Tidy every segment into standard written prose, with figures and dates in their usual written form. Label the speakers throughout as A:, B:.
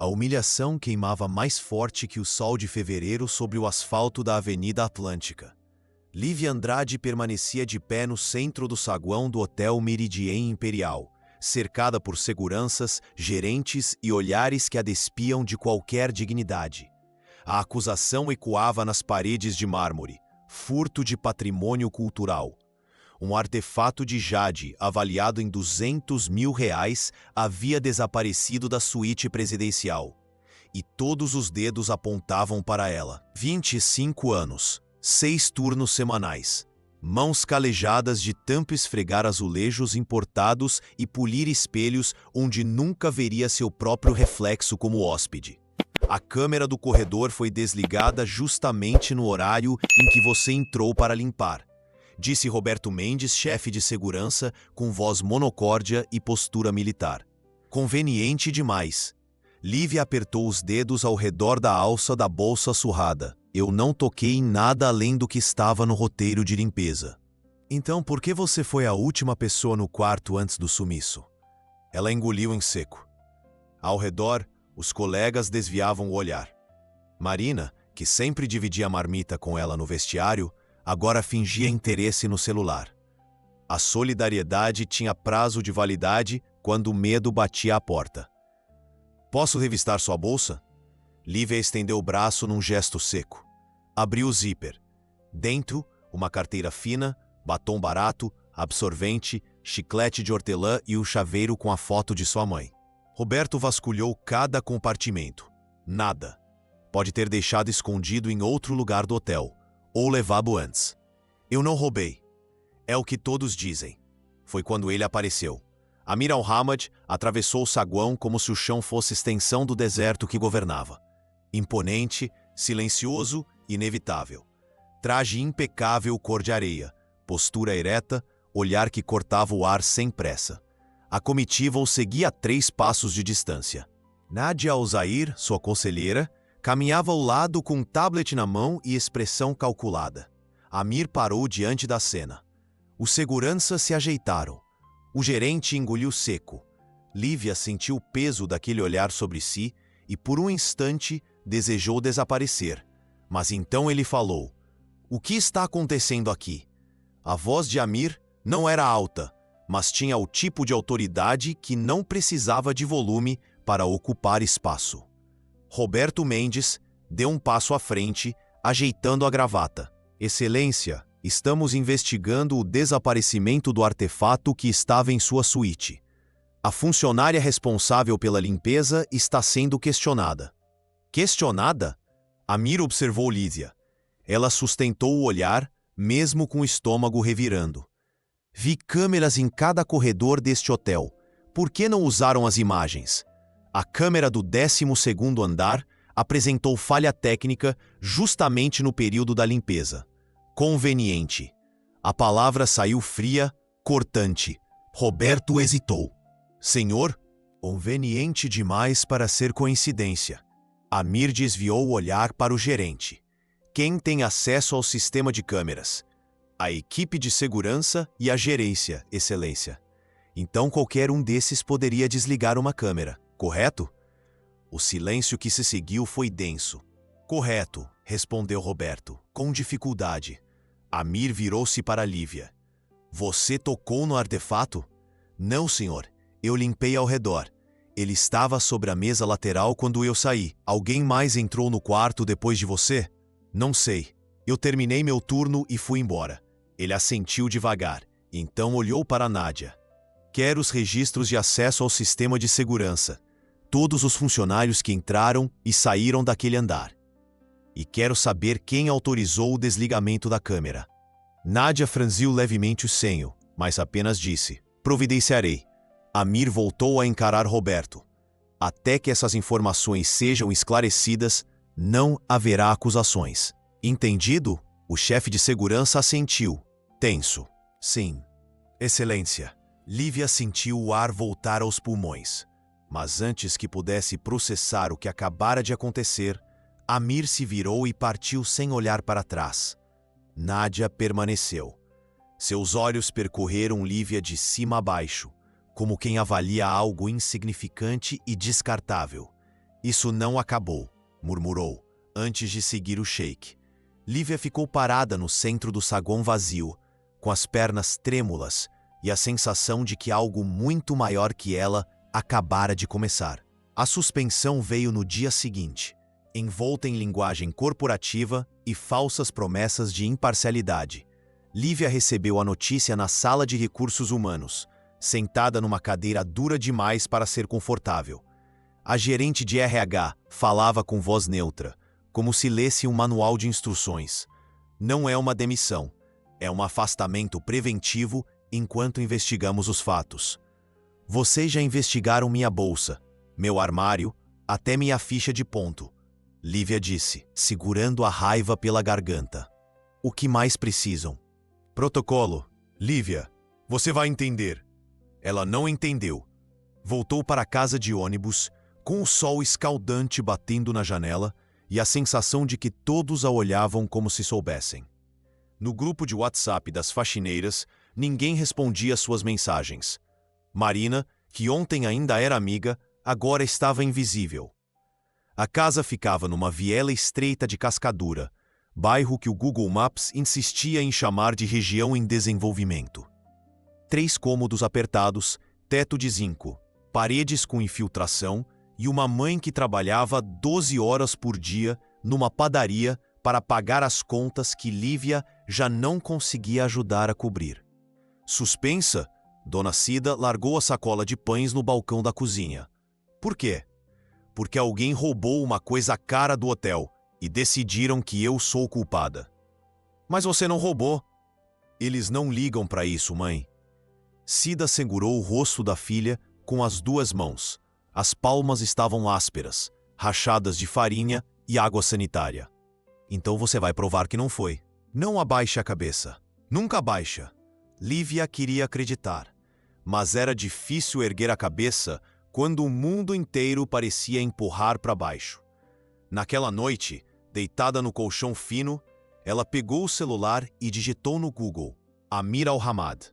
A: A humilhação queimava mais forte que o sol de fevereiro sobre o asfalto da Avenida Atlântica. Lívia Andrade permanecia de pé no centro do saguão do Hotel Meridien Imperial, cercada por seguranças, gerentes e olhares que a despiam de qualquer dignidade. A acusação ecoava nas paredes de mármore: furto de patrimônio cultural. Um artefato de jade, avaliado em R$ 200 mil, havia desaparecido da suíte presidencial. E todos os dedos apontavam para ela. 25 anos, 6 turnos semanais. Mãos calejadas de tanto esfregar azulejos importados e polir espelhos onde nunca veria seu próprio reflexo como hóspede. A câmera do corredor foi desligada justamente no horário em que você entrou para limpar, disse Roberto Mendes, chefe de segurança, com voz monocórdia e postura militar. Conveniente demais. Lívia apertou os dedos ao redor da alça da bolsa surrada. Eu não toquei em nada além do que estava no roteiro de limpeza. Então por que você foi a última pessoa no quarto antes do sumiço? Ela engoliu em seco. Ao redor, os colegas desviavam o olhar. Marina, que sempre dividia a marmita com ela no vestiário, agora fingia interesse no celular. A solidariedade tinha prazo de validade quando o medo batia à porta. Posso revistar sua bolsa? Lívia estendeu o braço num gesto seco. Abriu o zíper. Dentro, uma carteira fina, batom barato, absorvente, chiclete de hortelã e o chaveiro com a foto de sua mãe. Roberto vasculhou cada compartimento. Nada. Pode ter deixado escondido em outro lugar do hotel, ou levado antes. Eu não roubei. É o que todos dizem. Foi quando ele apareceu. Amir Al-Hamad atravessou o saguão como se o chão fosse extensão do deserto que governava. Imponente, silencioso, inevitável. Traje impecável cor de areia, postura ereta, olhar que cortava o ar sem pressa. A comitiva o seguia a 3 passos de distância. Nadia Al-Zair, sua conselheira, caminhava ao lado com um tablet na mão e expressão calculada. Amir parou diante da cena. Os seguranças se ajeitaram. O gerente engoliu seco. Lívia sentiu o peso daquele olhar sobre si e, por um instante, desejou desaparecer. Mas então ele falou: "O que está acontecendo aqui?" A voz de Amir não era alta, mas tinha o tipo de autoridade que não precisava de volume para ocupar espaço. Roberto Mendes deu um passo à frente, ajeitando a gravata. Excelência, estamos investigando o desaparecimento do artefato que estava em sua suíte. A funcionária responsável pela limpeza está sendo questionada. Questionada? Amir observou Lívia. Ela sustentou o olhar, mesmo com o estômago revirando. Vi câmeras em cada corredor deste hotel. Por que não usaram as imagens? A câmera do 12º andar apresentou falha técnica justamente no período da limpeza. Conveniente. A palavra saiu fria, cortante. Roberto hesitou. Senhor, conveniente demais para ser coincidência. Amir desviou o olhar para o gerente. Quem tem acesso ao sistema de câmeras? A equipe de segurança e a gerência, excelência. Então qualquer um desses poderia desligar uma câmera, correto? O silêncio que se seguiu foi denso. Correto, respondeu Roberto, com dificuldade. Amir virou-se para Lívia. Você tocou no artefato? Não, senhor. Eu limpei ao redor. Ele estava sobre a mesa lateral quando eu saí. Alguém mais entrou no quarto depois de você? Não sei. Eu terminei meu turno e fui embora. Ele assentiu devagar. Então olhou para Nadia. Quero os registros de acesso ao sistema de segurança. Todos os funcionários que entraram e saíram daquele andar. E quero saber quem autorizou o desligamento da câmera. Nadia franziu levemente o senho, mas apenas disse: providenciarei. Amir voltou a encarar Roberto. Até que essas informações sejam esclarecidas, não haverá acusações. Entendido? O chefe de segurança assentiu, tenso. Sim. Excelência. Lívia sentiu o ar voltar aos pulmões. Mas antes que pudesse processar o que acabara de acontecer, Amir se virou e partiu sem olhar para trás. Nadia permaneceu. Seus olhos percorreram Lívia de cima a baixo, como quem avalia algo insignificante e descartável. Isso não acabou, murmurou, antes de seguir o sheik. Lívia ficou parada no centro do saguão vazio, com as pernas trêmulas e a sensação de que algo muito maior que ela acabara de começar. A suspensão veio no dia seguinte, envolta em linguagem corporativa e falsas promessas de imparcialidade. Lívia recebeu a notícia na sala de recursos humanos, sentada numa cadeira dura demais para ser confortável. A gerente de RH falava com voz neutra, como se lesse um manual de instruções. Não é uma demissão, é um afastamento preventivo enquanto investigamos os fatos. Vocês já investigaram minha bolsa, meu armário, até minha ficha de ponto, Lívia disse, segurando a raiva pela garganta. O que mais precisam? Protocolo. Lívia, você vai entender. Ela não entendeu. Voltou para a casa de ônibus, com o sol escaldante batendo na janela e a sensação de que todos a olhavam como se soubessem. No grupo de WhatsApp das faxineiras, ninguém respondia suas mensagens. Marina, que ontem ainda era amiga, agora estava invisível. A casa ficava numa viela estreita de Cascadura, bairro que o Google Maps insistia em chamar de região em desenvolvimento. 3 cômodos apertados, teto de zinco, paredes com infiltração e uma mãe que trabalhava 12 horas por dia numa padaria para pagar as contas que Lívia já não conseguia ajudar a cobrir. Suspensa, Dona Cida largou a sacola de pães no balcão da cozinha. Por quê? Porque alguém roubou uma coisa cara do hotel e decidiram que eu sou culpada. Mas você não roubou. Eles não ligam para isso, mãe. Cida segurou o rosto da filha com as 2 mãos. As palmas estavam ásperas, rachadas de farinha e água sanitária. Então você vai provar que não foi. Não abaixe a cabeça. Nunca abaixa. Lívia queria acreditar, mas era difícil erguer a cabeça quando o mundo inteiro parecia empurrar para baixo. Naquela noite, deitada no colchão fino, ela pegou o celular e digitou no Google, Amir Al-Hamad.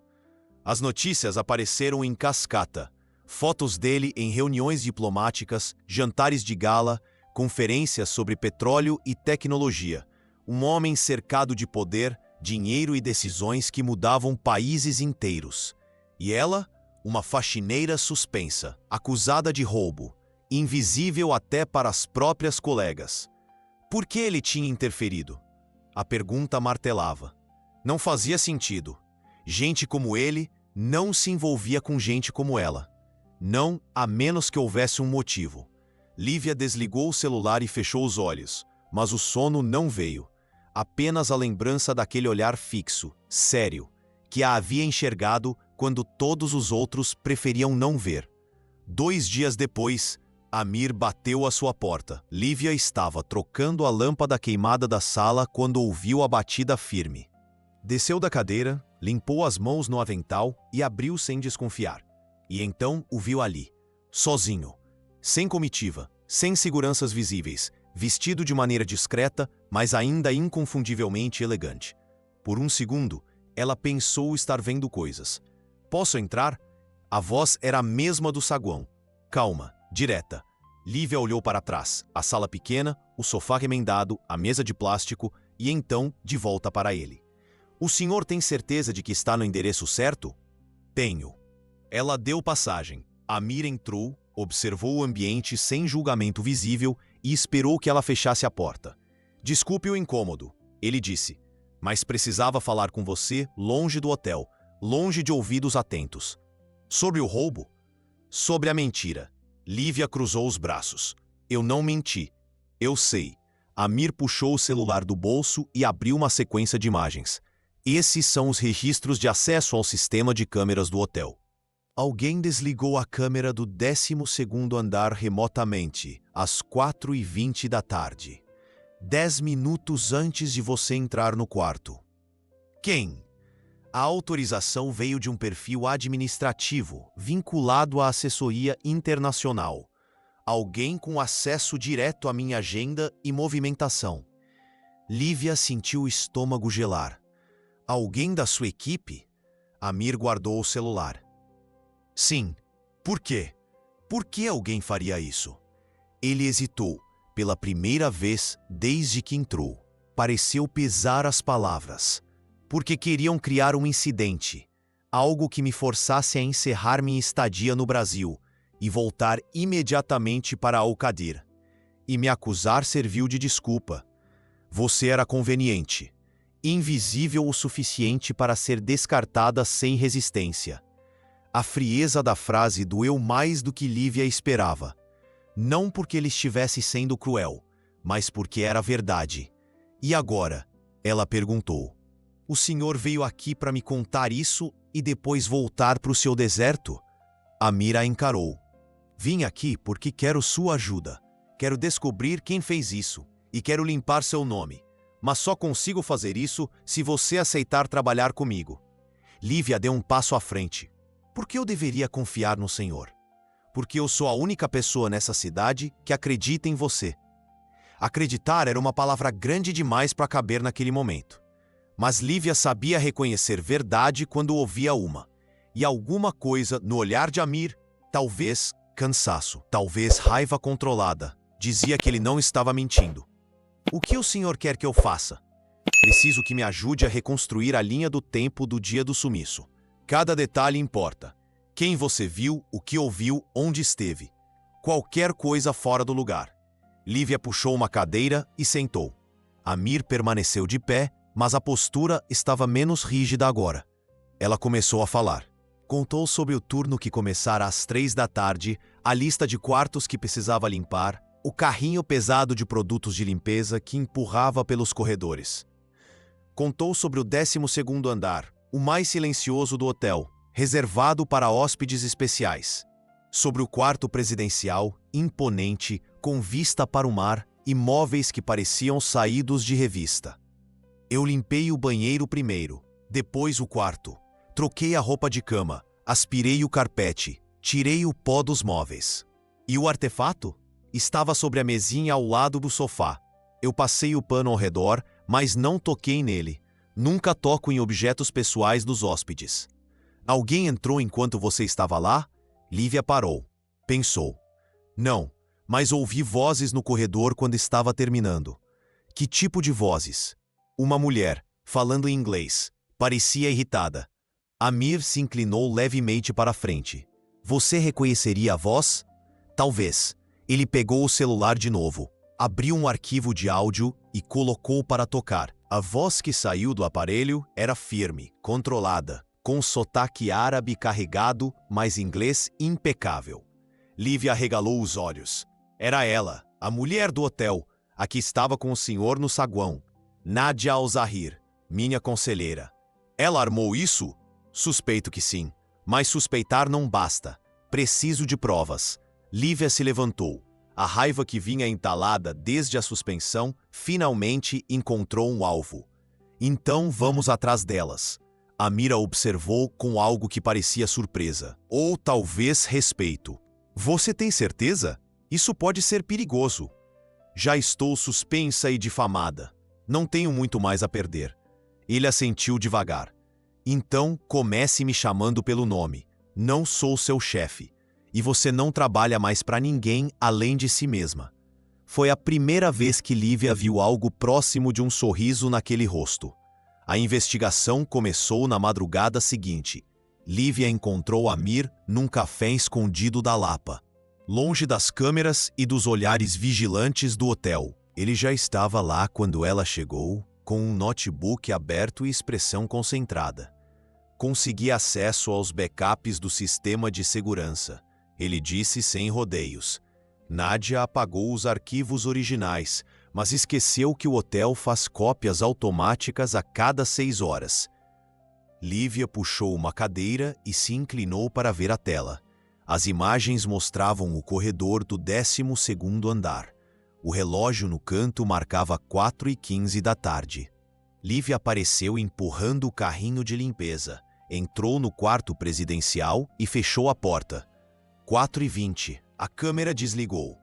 A: As notícias apareceram em cascata, fotos dele em reuniões diplomáticas, jantares de gala, conferências sobre petróleo e tecnologia. Um homem cercado de poder, dinheiro e decisões que mudavam países inteiros. E ela, uma faxineira suspensa, acusada de roubo, invisível até para as próprias colegas. Por que ele tinha interferido? A pergunta martelava. Não fazia sentido. Gente como ele não se envolvia com gente como ela. Não, a menos que houvesse um motivo. Lívia desligou o celular e fechou os olhos, mas o sono não veio. Apenas a lembrança daquele olhar fixo, sério, que a havia enxergado quando todos os outros preferiam não ver. 2 dias depois, Amir bateu à sua porta. Lívia estava trocando a lâmpada queimada da sala quando ouviu a batida firme. Desceu da cadeira, limpou as mãos no avental e abriu sem desconfiar. E então o viu ali, sozinho, sem comitiva, sem seguranças visíveis, vestido de maneira discreta, mas ainda inconfundivelmente elegante. Por um segundo, ela pensou estar vendo coisas. Posso entrar? A voz era a mesma do saguão. Calma, direta. Lívia olhou para trás, a sala pequena, o sofá remendado, a mesa de plástico e então de volta para ele. O senhor tem certeza de que está no endereço certo? Tenho. Ela deu passagem. Amir entrou, observou o ambiente sem julgamento visível e esperou que ela fechasse a porta. Desculpe o incômodo, ele disse, mas precisava falar com você longe do hotel, longe de ouvidos atentos. Sobre o roubo? Sobre a mentira. Lívia cruzou os braços. Eu não menti. Eu sei. Amir puxou o celular do bolso e abriu uma sequência de imagens. Esses são os registros de acesso ao sistema de câmeras do hotel. Alguém desligou a câmera do 12º andar remotamente, às 4h20 da tarde. 10 minutos antes de você entrar no quarto. Quem? A autorização veio de um perfil administrativo, vinculado à assessoria internacional. Alguém com acesso direto à minha agenda e movimentação. Lívia sentiu o estômago gelar. Alguém da sua equipe? Amir guardou o celular. Sim. Por quê? Por que alguém faria isso? Ele hesitou, pela primeira vez desde que entrou. Pareceu pesar as palavras. Porque queriam criar um incidente, algo que me forçasse a encerrar minha estadia no Brasil e voltar imediatamente para Al-Qadir. E me acusar serviu de desculpa. Você era conveniente, invisível o suficiente para ser descartada sem resistência. A frieza da frase doeu mais do que Lívia esperava. Não porque ele estivesse sendo cruel, mas porque era verdade. E agora? Ela perguntou. O senhor veio aqui para me contar isso e depois voltar para o seu deserto? Amir a encarou. Vim aqui porque quero sua ajuda. Quero descobrir quem fez isso e quero limpar seu nome. Mas só consigo fazer isso se você aceitar trabalhar comigo. Lívia deu um passo à frente. Por que eu deveria confiar no senhor? Porque eu sou a única pessoa nessa cidade que acredita em você. Acreditar era uma palavra grande demais para caber naquele momento. Mas Lívia sabia reconhecer verdade quando ouvia uma. E alguma coisa no olhar de Amir, talvez cansaço, talvez raiva controlada, dizia que ele não estava mentindo. O que o senhor quer que eu faça? Preciso que me ajude a reconstruir a linha do tempo do dia do sumiço. Cada detalhe importa. Quem você viu, o que ouviu, onde esteve. Qualquer coisa fora do lugar. Lívia puxou uma cadeira e sentou. Amir permaneceu de pé, mas a postura estava menos rígida agora. Ela começou a falar. Contou sobre o turno que começara às 3 da tarde, a lista de quartos que precisava limpar, o carrinho pesado de produtos de limpeza que empurrava pelos corredores. Contou sobre o 12º andar, o mais silencioso do hotel, reservado para hóspedes especiais. Sobre o quarto presidencial, imponente, com vista para o mar e móveis que pareciam saídos de revista. Eu limpei o banheiro primeiro, depois o quarto. Troquei a roupa de cama, aspirei o carpete, tirei o pó dos móveis. E o artefato? Estava sobre a mesinha ao lado do sofá. Eu passei o pano ao redor, mas não toquei nele. Nunca toco em objetos pessoais dos hóspedes. Alguém entrou enquanto você estava lá? Lívia parou. Pensou. Não, mas ouvi vozes no corredor quando estava terminando. Que tipo de vozes? Uma mulher, falando em inglês. Parecia irritada. Amir se inclinou levemente para a frente. Você reconheceria a voz? Talvez. Ele pegou o celular de novo, abriu um arquivo de áudio e colocou para tocar. A voz que saiu do aparelho era firme, controlada, com sotaque árabe carregado, mas inglês impecável. Lívia arregalou os olhos. Era ela, a mulher do hotel, a que estava com o senhor no saguão. Nadia Al-Zahir, minha conselheira. Ela armou isso? Suspeito que sim. Mas suspeitar não basta. Preciso de provas. Lívia se levantou. A raiva que vinha entalada desde a suspensão finalmente encontrou um alvo. Então vamos atrás delas. Amir a observou com algo que parecia surpresa. Ou talvez respeito. Você tem certeza? Isso pode ser perigoso. Já estou suspensa e difamada. Não tenho muito mais a perder. Ele assentiu devagar. Então comece me chamando pelo nome. Não sou seu chefe. E você não trabalha mais para ninguém além de si mesma. Foi a primeira vez que Lívia viu algo próximo de um sorriso naquele rosto. A investigação começou na madrugada seguinte. Lívia encontrou Amir num café escondido da Lapa. Longe das câmeras e dos olhares vigilantes do hotel. Ele já estava lá quando ela chegou, com um notebook aberto e expressão concentrada. Consegui acesso aos backups do sistema de segurança. Ele disse sem rodeios. Nadia apagou os arquivos originais, mas esqueceu que o hotel faz cópias automáticas a cada 6 horas. Lívia puxou uma cadeira e se inclinou para ver a tela. As imagens mostravam o corredor do 12º andar. O relógio no canto marcava 4h15 da tarde. Lívia apareceu empurrando o carrinho de limpeza. Entrou no quarto presidencial e fechou a porta. 4h20, a câmera desligou.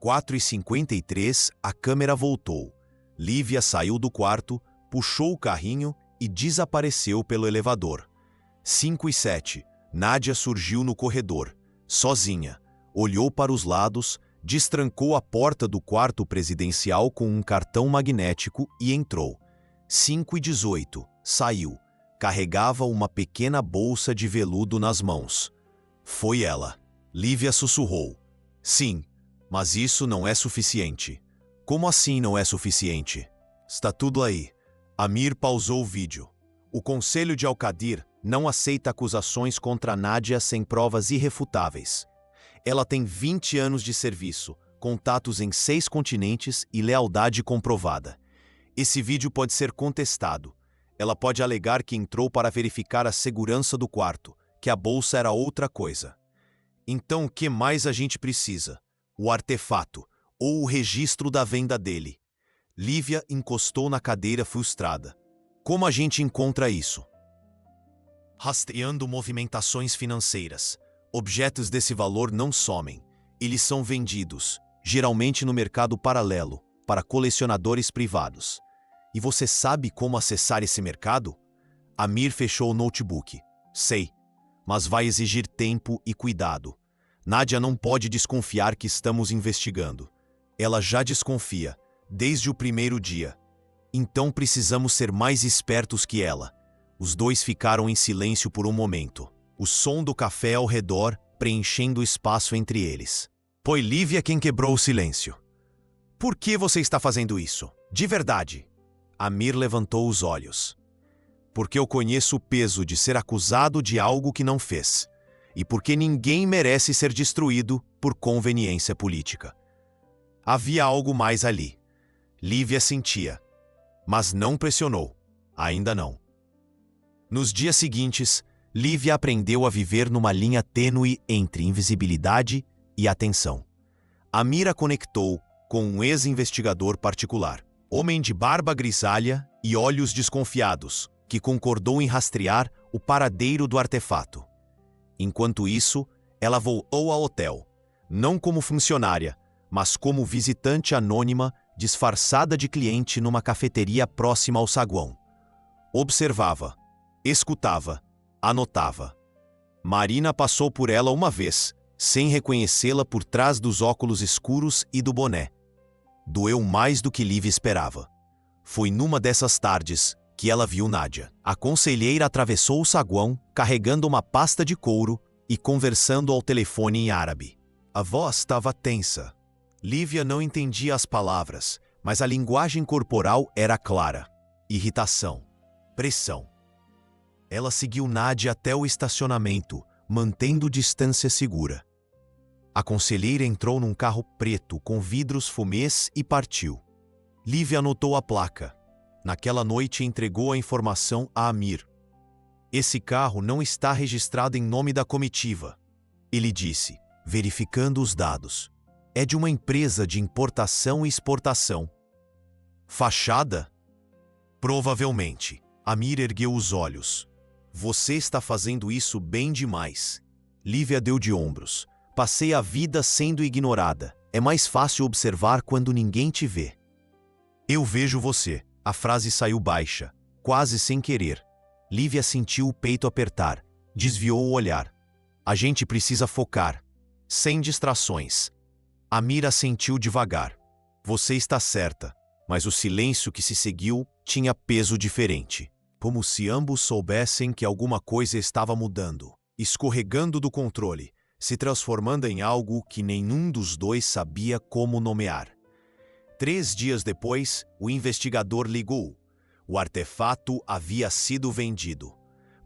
A: 4h53, a câmera voltou. Lívia saiu do quarto, puxou o carrinho e desapareceu pelo elevador. 5h07, Nadia surgiu no corredor, sozinha. Olhou para os lados, Destrancou a porta do quarto presidencial com um cartão magnético e entrou. 5h18. Saiu. Carregava uma pequena bolsa de veludo nas mãos. Foi ela. Lívia sussurrou. Sim, mas isso não é suficiente. Como assim não é suficiente? Está tudo aí. Amir pausou o vídeo. O Conselho de Al-Qadir não aceita acusações contra Nádia sem provas irrefutáveis. Ela tem 20 anos de serviço, contatos em 6 continentes e lealdade comprovada. Esse vídeo pode ser contestado. Ela pode alegar que entrou para verificar a segurança do quarto, que a bolsa era outra coisa. Então o que mais a gente precisa? O artefato, ou o registro da venda dele. Lívia encostou na cadeira frustrada. Como a gente encontra isso? Rastreando movimentações financeiras. Objetos desse valor não somem. Eles são vendidos, geralmente no mercado paralelo, para colecionadores privados. E você sabe como acessar esse mercado? Amir fechou o notebook. Sei, mas vai exigir tempo e cuidado. Nádia não pode desconfiar que estamos investigando. Ela já desconfia, desde o primeiro dia. Então precisamos ser mais espertos que ela. Os dois ficaram em silêncio por um momento. O som do café ao redor preenchendo o espaço entre eles. Foi Lívia quem quebrou o silêncio. Por que você está fazendo isso? De verdade. Amir levantou os olhos. Porque eu conheço o peso de ser acusado de algo que não fez. E porque ninguém merece ser destruído por conveniência política. Havia algo mais ali. Lívia sentia. Mas não pressionou. Ainda não. Nos dias seguintes, Lívia aprendeu a viver numa linha tênue entre invisibilidade e atenção. Amir a conectou com um ex-investigador particular, homem de barba grisalha e olhos desconfiados, que concordou em rastrear o paradeiro do artefato. Enquanto isso, ela voltou ao hotel, não como funcionária, mas como visitante anônima disfarçada de cliente numa cafeteria próxima ao saguão. Observava, escutava, anotava. Marina passou por ela uma vez, sem reconhecê-la por trás dos óculos escuros e do boné. Doeu mais do que Lívia esperava. Foi numa dessas tardes que ela viu Nádia. A conselheira atravessou o saguão, carregando uma pasta de couro e conversando ao telefone em árabe. A voz estava tensa. Lívia não entendia as palavras, mas a linguagem corporal era clara. Irritação. Pressão. Ela seguiu Nádia até o estacionamento, mantendo distância segura. A conselheira entrou num carro preto com vidros fumês e partiu. Lívia anotou a placa. Naquela noite entregou a informação a Amir. Esse carro não está registrado em nome da comitiva. Ele disse, verificando os dados. É de uma empresa de importação e exportação. Fachada? Provavelmente. Amir ergueu os olhos. Você está fazendo isso bem demais. Lívia deu de ombros. Passei a vida sendo ignorada. É mais fácil observar quando ninguém te vê. Eu vejo você. A frase saiu baixa, quase sem querer. Lívia sentiu o peito apertar. Desviou o olhar. A gente precisa focar. Sem distrações. Amir assentiu devagar. Você está certa. Mas o silêncio que se seguiu tinha peso diferente. Como se ambos soubessem que alguma coisa estava mudando, escorregando do controle, se transformando em algo que nenhum dos dois sabia como nomear. 3 dias depois, o investigador ligou. O artefato havia sido vendido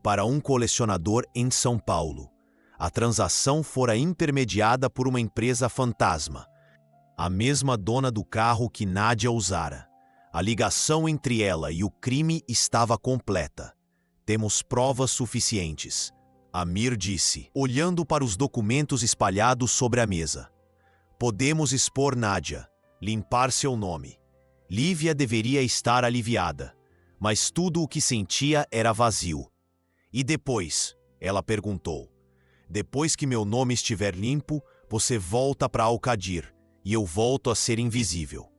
A: para um colecionador em São Paulo. A transação fora intermediada por uma empresa fantasma, a mesma dona do carro que Nádia usara. A ligação entre ela e o crime estava completa. Temos provas suficientes. Amir disse, olhando para os documentos espalhados sobre a mesa. Podemos expor Nádia, limpar seu nome. Lívia deveria estar aliviada, mas tudo o que sentia era vazio. E depois? Ela perguntou. Depois que meu nome estiver limpo, você volta para Al-Qadir e eu volto a ser invisível.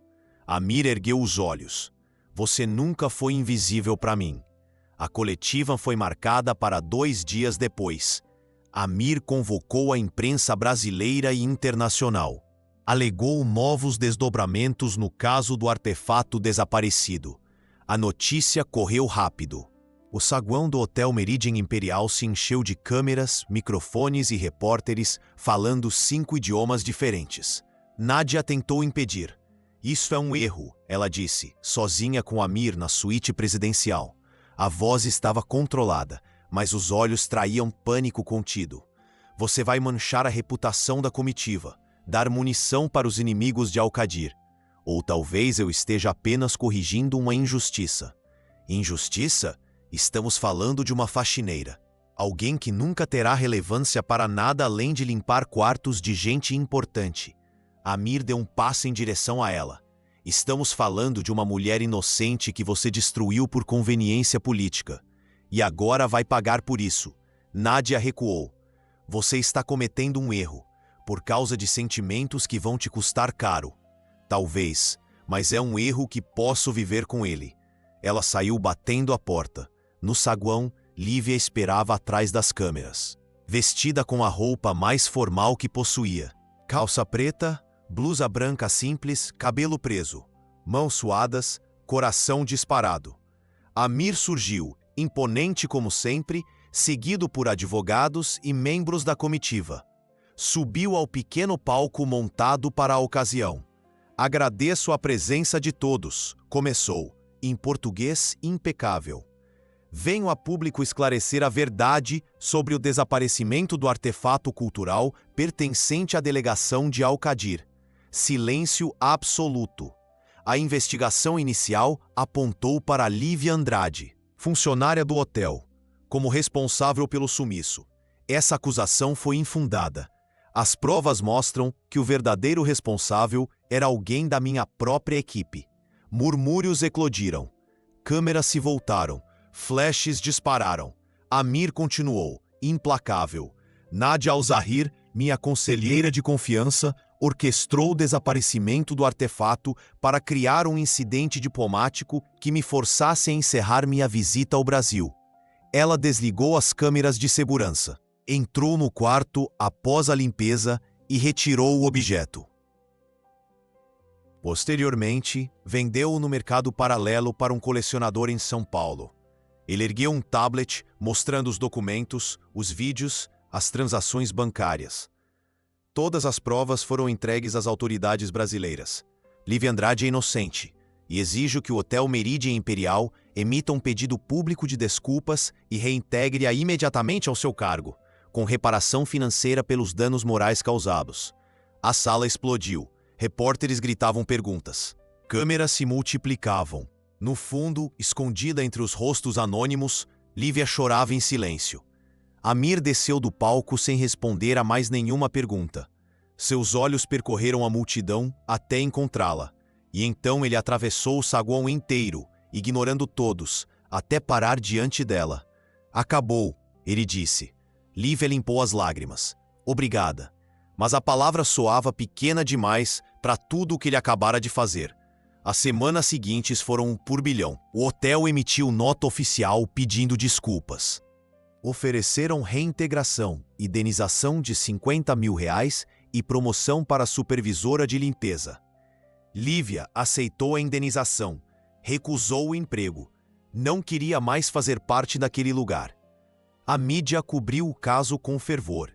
A: Amir ergueu os olhos. Você nunca foi invisível para mim. A coletiva foi marcada para 2 dias depois. Amir convocou a imprensa brasileira e internacional. alegou novos desdobramentos no caso do artefato desaparecido. A notícia correu rápido. O saguão do Hotel Meridian Imperial se encheu de câmeras, microfones e repórteres falando 5 idiomas diferentes. Nadia tentou impedir. Isso é um erro, ela disse, sozinha com Amir na suíte presidencial. A voz estava controlada, mas os olhos traíam pânico contido. Você vai manchar a reputação da comitiva, dar munição para os inimigos de Al-Qadir. Ou talvez eu esteja apenas corrigindo uma injustiça. Injustiça? Estamos falando de uma faxineira. Alguém que nunca terá relevância para nada além de limpar quartos de gente importante. Amir deu um passo em direção a ela. Estamos falando de uma mulher inocente que você destruiu por conveniência política. E agora vai pagar por isso. Nadia recuou. Você está cometendo um erro, por causa de sentimentos que vão te custar caro. Talvez, mas é um erro que posso viver com ele. Ela saiu batendo a porta. No saguão, Lívia esperava atrás das câmeras. Vestida com a roupa mais formal que possuía. Calça preta, blusa branca simples, cabelo preso. Mãos suadas, coração disparado. Amir surgiu, imponente como sempre, seguido por advogados e membros da comitiva. Subiu ao pequeno palco montado para a ocasião. Agradeço a presença de todos, começou, em português impecável. Venho a público esclarecer a verdade sobre o desaparecimento do artefato cultural pertencente à delegação de Al-Qadir. Silêncio absoluto. A investigação inicial apontou para Lívia Andrade, funcionária do hotel, como responsável pelo sumiço. Essa acusação foi infundada. As provas mostram que o verdadeiro responsável era alguém da minha própria equipe. Murmúrios eclodiram. Câmeras se voltaram. Flashes dispararam. Amir continuou, implacável. Nadia Al-Zahir, minha conselheira de confiança, orquestrou o desaparecimento do artefato para criar um incidente diplomático que me forçasse a encerrar minha visita ao Brasil. Ela desligou as câmeras de segurança, entrou no quarto após a limpeza e retirou o objeto. Posteriormente, vendeu-o no mercado paralelo para um colecionador em São Paulo. Ele ergueu um tablet mostrando os documentos, os vídeos, as transações bancárias. Todas as provas foram entregues às autoridades brasileiras. Lívia Andrade é inocente e exijo que o Hotel Meridian Imperial emita um pedido público de desculpas e reintegre-a imediatamente ao seu cargo, com reparação financeira pelos danos morais causados. A sala explodiu. Repórteres gritavam perguntas. Câmeras se multiplicavam. No fundo, escondida entre os rostos anônimos, Lívia chorava em silêncio. Amir desceu do palco sem responder a mais nenhuma pergunta. Seus olhos percorreram a multidão até encontrá-la. E então ele atravessou o saguão inteiro, ignorando todos, até parar diante dela. Acabou, ele disse. Lívia limpou as lágrimas. Obrigada. Mas a palavra soava pequena demais para tudo o que ele acabara de fazer. As semanas seguintes foram um turbilhão. O hotel emitiu nota oficial pedindo desculpas. Ofereceram reintegração, indenização de R$50 mil e promoção para a supervisora de limpeza. Lívia aceitou a indenização, recusou o emprego, não queria mais fazer parte daquele lugar. A mídia cobriu o caso com fervor.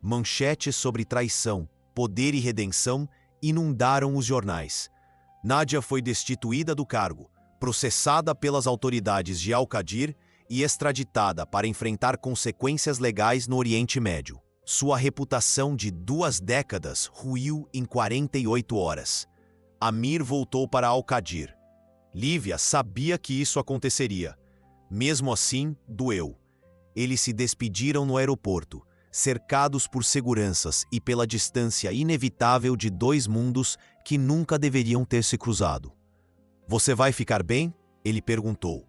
A: Manchetes sobre traição, poder e redenção inundaram os jornais. Nadia foi destituída do cargo, processada pelas autoridades de Al-Qadir e extraditada para enfrentar consequências legais no Oriente Médio. Sua reputação de 2 décadas ruiu em 48 horas. Amir voltou para Al-Qadir. Lívia sabia que isso aconteceria. Mesmo assim, doeu. Eles se despediram no aeroporto, cercados por seguranças e pela distância inevitável de 2 mundos que nunca deveriam ter se cruzado. Você vai ficar bem? Ele perguntou.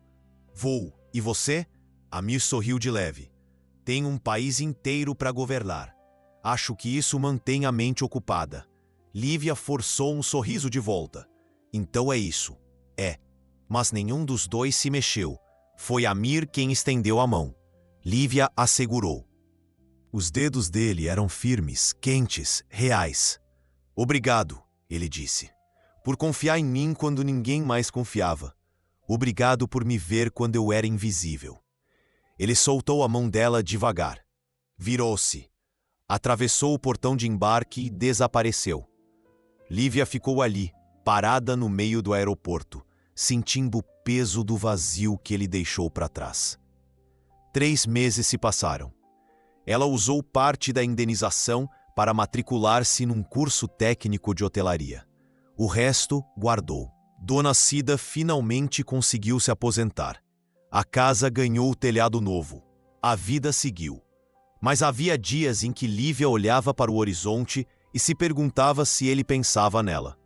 A: Vou. E você? Amir sorriu de leve. Tenho um país inteiro para governar. Acho que isso mantém a mente ocupada. Lívia forçou um sorriso de volta. Então é isso. É. Mas nenhum dos dois se mexeu. Foi Amir quem estendeu a mão. Lívia assegurou. Os dedos dele eram firmes, quentes, reais. Obrigado, ele disse, por confiar em mim quando ninguém mais confiava. Obrigado por me ver quando eu era invisível. Ele soltou a mão dela devagar. Virou-se, atravessou o portão de embarque e desapareceu. Lívia ficou ali, parada no meio do aeroporto, sentindo o peso do vazio que ele deixou para trás. 3 meses se passaram. Ela usou parte da indenização para matricular-se num curso técnico de hotelaria. O resto guardou. Dona Cida finalmente conseguiu se aposentar. A casa ganhou o telhado novo. A vida seguiu. Mas havia dias em que Lívia olhava para o horizonte e se perguntava se ele pensava nela.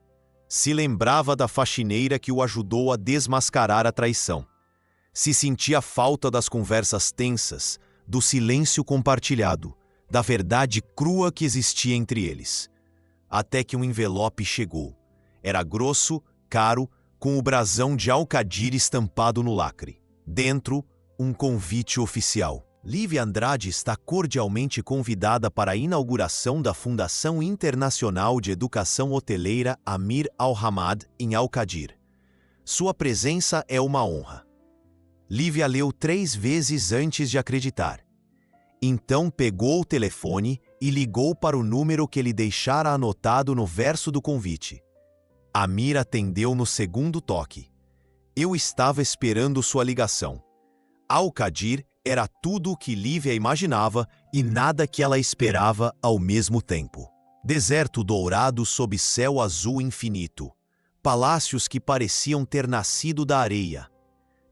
A: Se lembrava da faxineira que o ajudou a desmascarar a traição. Se sentia falta das conversas tensas, do silêncio compartilhado, da verdade crua que existia entre eles. Até que um envelope chegou. Era grosso, caro, com o brasão de Alcadir estampado no lacre. Dentro, um convite oficial. Lívia Andrade está cordialmente convidada para a inauguração da Fundação Internacional de Educação Hoteleira Amir Al-Hamad, em Alcadir. Sua presença é uma honra. Lívia leu 3 vezes antes de acreditar. Então pegou o telefone e ligou para o número que ele deixara anotado no verso do convite. Amir atendeu no segundo toque. Eu estava esperando sua ligação. Alcadir era tudo o que Lívia imaginava e nada que ela esperava ao mesmo tempo. Deserto dourado sob céu azul infinito. Palácios que pareciam ter nascido da areia.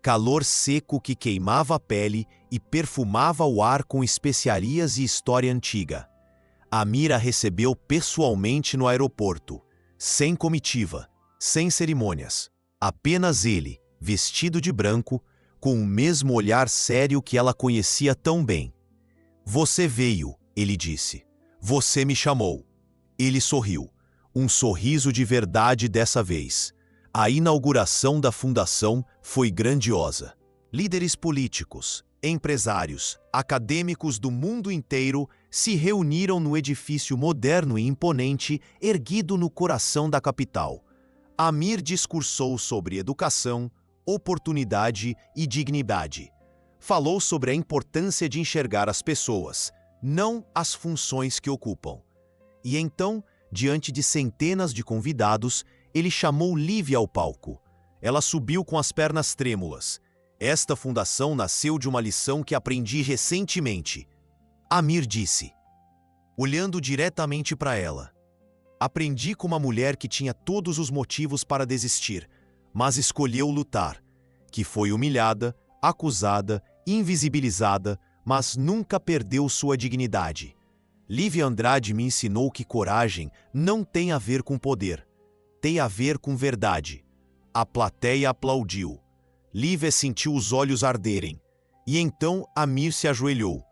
A: Calor seco que queimava a pele e perfumava o ar com especiarias e história antiga. Amir a recebeu pessoalmente no aeroporto, sem comitiva, sem cerimônias. Apenas ele, vestido de branco, com o mesmo olhar sério que ela conhecia tão bem. Você veio, ele disse. Você me chamou. Ele sorriu. Um sorriso de verdade dessa vez. A inauguração da fundação foi grandiosa. Líderes políticos, empresários, acadêmicos do mundo inteiro se reuniram no edifício moderno e imponente erguido no coração da capital. Amir discursou sobre educação, oportunidade e dignidade. Falou sobre a importância de enxergar as pessoas, não as funções que ocupam. E então, diante de centenas de convidados, ele chamou Lívia ao palco. Ela subiu com as pernas trêmulas. Esta fundação nasceu de uma lição que aprendi recentemente. Amir disse, olhando diretamente para ela. Aprendi com uma mulher que tinha todos os motivos para desistir, mas escolheu lutar, que foi humilhada, acusada, invisibilizada, mas nunca perdeu sua dignidade. Lívia Andrade me ensinou que coragem não tem a ver com poder, tem a ver com verdade. A plateia aplaudiu. Lívia sentiu os olhos arderem. E então Amir se ajoelhou.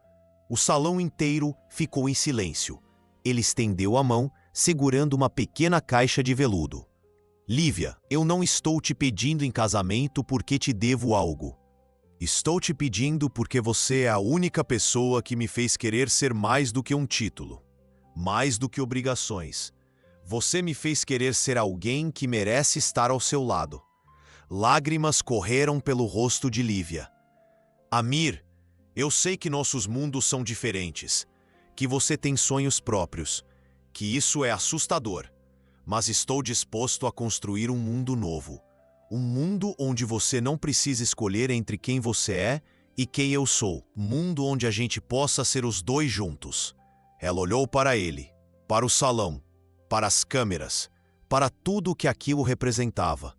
A: O salão inteiro ficou em silêncio. Ele estendeu a mão, segurando uma pequena caixa de veludo. Lívia, eu não estou te pedindo em casamento porque te devo algo. Estou te pedindo porque você é a única pessoa que me fez querer ser mais do que um título, mais do que obrigações. Você me fez querer ser alguém que merece estar ao seu lado. Lágrimas correram pelo rosto de Lívia. Amir, eu sei que nossos mundos são diferentes, que você tem sonhos próprios, que isso é assustador. Mas estou disposto a construir um mundo novo. Um mundo onde você não precisa escolher entre quem você é e quem eu sou. Um mundo onde a gente possa ser os dois juntos. Ela olhou para ele, para o salão, para as câmeras, para tudo o que aquilo representava.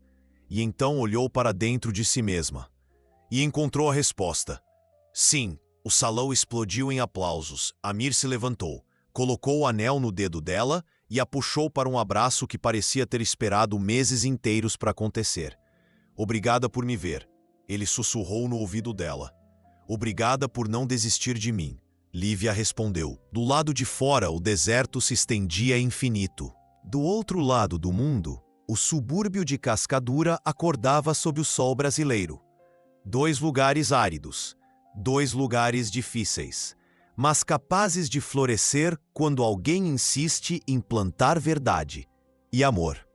A: E então olhou para dentro de si mesma. E encontrou a resposta. Sim, o salão explodiu em aplausos. Amir se levantou, colocou o anel no dedo dela e a puxou para um abraço que parecia ter esperado meses inteiros para acontecer. Obrigada por me ver, ele sussurrou no ouvido dela. Obrigada por não desistir de mim, Lívia respondeu. Do lado de fora, o deserto se estendia infinito. Do outro lado do mundo, o subúrbio de Cascadura acordava sob o sol brasileiro. 2 lugares áridos, 2 lugares difíceis, mas capazes de florescer quando alguém insiste em plantar verdade e amor.